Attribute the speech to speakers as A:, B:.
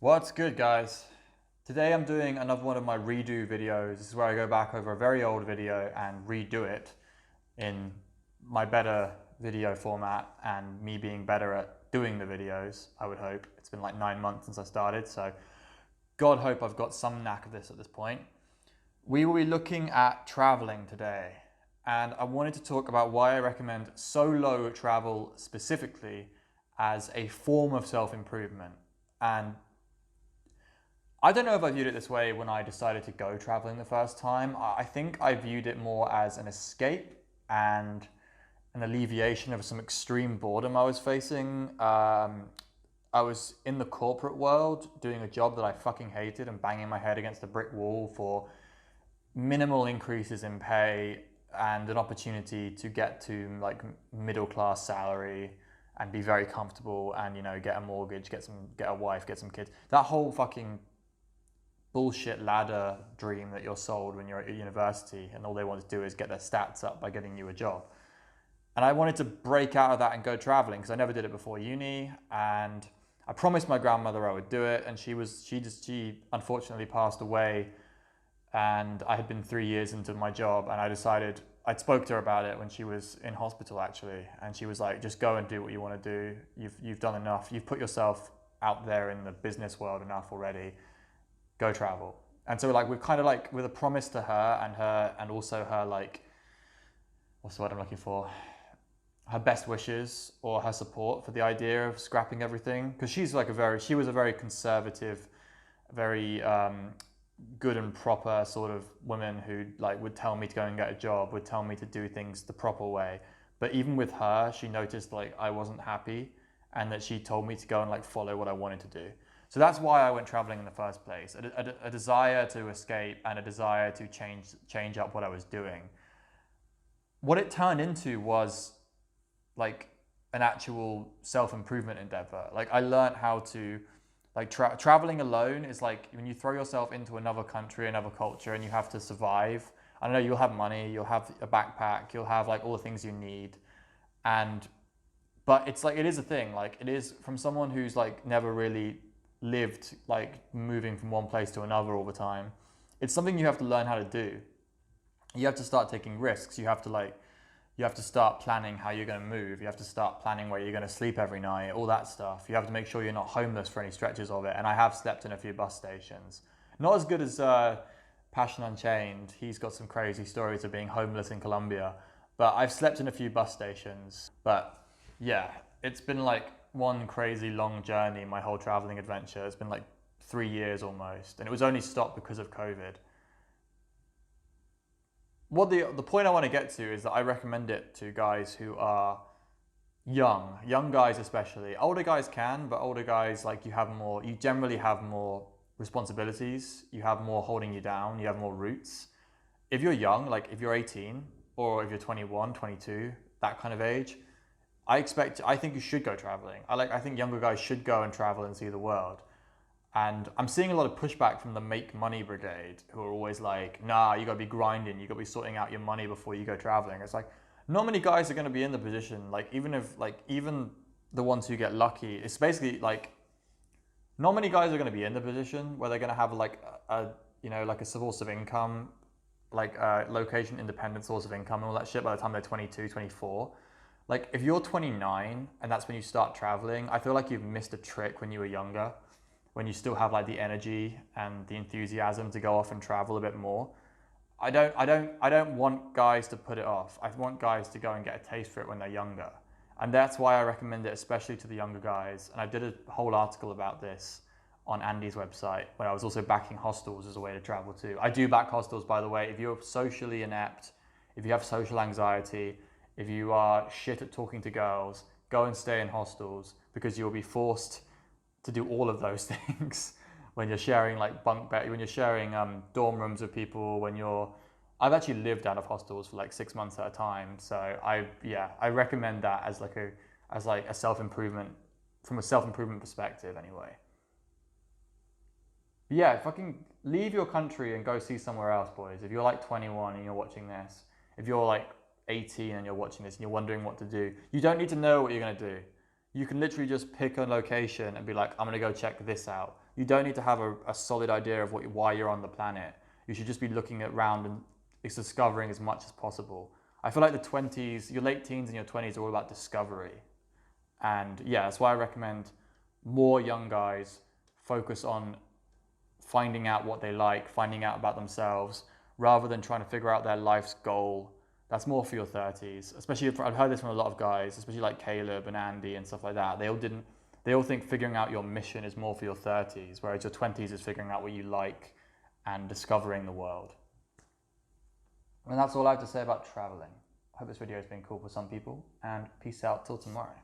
A: What's good, guys? Today I'm doing another one of my redo videos. This is where I go back over a very old video and redo it in my better video format and me being better at doing the videos, I would hope. It's been like 9 months since I started, so God hope I've got some knack of this at this point. We will be looking at traveling today, and I wanted to talk about why I recommend solo travel specifically as a form of self-improvement. And I don't know if I viewed it this way when I decided to go traveling the first time. I think I viewed it more as an escape and an alleviation of some extreme boredom I was facing. I was in the corporate world doing a job that I fucking hated and banging my head against a brick wall for minimal increases in pay and an opportunity to get to like middle class salary and be very comfortable and get a mortgage, get a wife, get some kids. That whole fucking bullshit ladder dream that you're sold when you're at university and all they want to do is get their stats up by getting you a job. And I wanted to break out of that and go traveling because I never did it before uni, and I promised my grandmother I would do it, and she unfortunately passed away, and I had been 3 years into my job, and I'd spoke to her about it when she was in hospital actually, and she was like, just go and do what you want to do. You've done enough. You've put yourself out there in the business world enough already. Go travel. And so like we're kind of like with a promise to her and also her like, what's the word I'm looking for? Her best wishes or her support for the idea of scrapping everything, because she was a very conservative, very good and proper sort of woman who like would tell me to go and get a job, would tell me to do things the proper way. But even with her, she noticed like I wasn't happy and that she told me to go and like follow what I wanted to do. So that's why I went traveling in the first place, a desire to escape and a desire to change up what I was doing. What it turned into was like an actual self-improvement endeavor. Like I learned how to, like traveling alone is like when you throw yourself into another country, another culture, and you have to survive. I don't know, you'll have money, you'll have a backpack, you'll have like all the things you need. But it's like, it is a thing. Like it is from someone who's like never really lived like moving from one place to another all the time. It's something you have to learn how to do. You have to start taking risks. You have to start planning how you're going to move. You have to start planning where you're going to sleep every night, all that stuff. You have to make sure you're not homeless for any stretches of it. And I have slept in a few bus stations. Not as good as Passion Unchained. He's got some crazy stories of being homeless in Colombia. But I've slept in a few bus stations. But yeah, it's been like one crazy long journey, my whole traveling adventure. It's been like 3 years almost, and it was only stopped because of COVID. What the point I want to get to is that I recommend it to guys who are young guys especially. Older guys can, but older guys, like you generally have more responsibilities, you have more holding you down, you have more roots. If you're young, like if you're 18 or if you're 21, 22, that kind of age, I think you should go traveling. I think younger guys should go and travel and see the world. And I'm seeing a lot of pushback from the make money brigade who are always like, nah, you gotta be grinding, you gotta be sorting out your money before you go traveling. It's like, not many guys are gonna be in the position, like even the ones who get lucky, it's basically like, not many guys are gonna be in the position where they're gonna have like like a source of income, like a location independent source of income and all that shit by the time they're 22, 24. Like if you're 29 and that's when you start traveling, I feel like you've missed a trick when you were younger, when you still have like the energy and the enthusiasm to go off and travel a bit more. I don't want guys to put it off. I want guys to go and get a taste for it when they're younger. And that's why I recommend it, especially to the younger guys. And I did a whole article about this on Andy's website, where I was also backing hostels as a way to travel too. I do back hostels, by the way. If you're socially inept, if you have social anxiety, if you are shit at talking to girls, go and stay in hostels, because you'll be forced to do all of those things when you're sharing like bunk bed, when you're sharing dorm rooms with people, I've actually lived out of hostels for like 6 months at a time. So I recommend that as a self-improvement, from a self-improvement perspective anyway. But yeah, fucking leave your country and go see somewhere else, boys. If you're like 21 and you're watching this, if you're like 18 and you're watching this and you're wondering what to do, you don't need to know what you're going to do. you can literally just pick a location and be like, I'm gonna go check this out. You don't need to have a solid idea of why you're on the planet. You should just be looking around and discovering as much as possible. I feel like the 20s, your late teens and your 20s are all about discovery. And yeah, that's why I recommend more young guys focus on finding out what they like, finding out about themselves, rather than trying to figure out their life's goal. That's more for your 30s. Especially if I've heard this from a lot of guys, especially like Caleb and Andy and stuff like that. They all think figuring out your mission is more for your 30s, whereas your 20s is figuring out what you like and discovering the world. And that's all I have to say about traveling. I hope this video has been cool for some people, and peace out till tomorrow.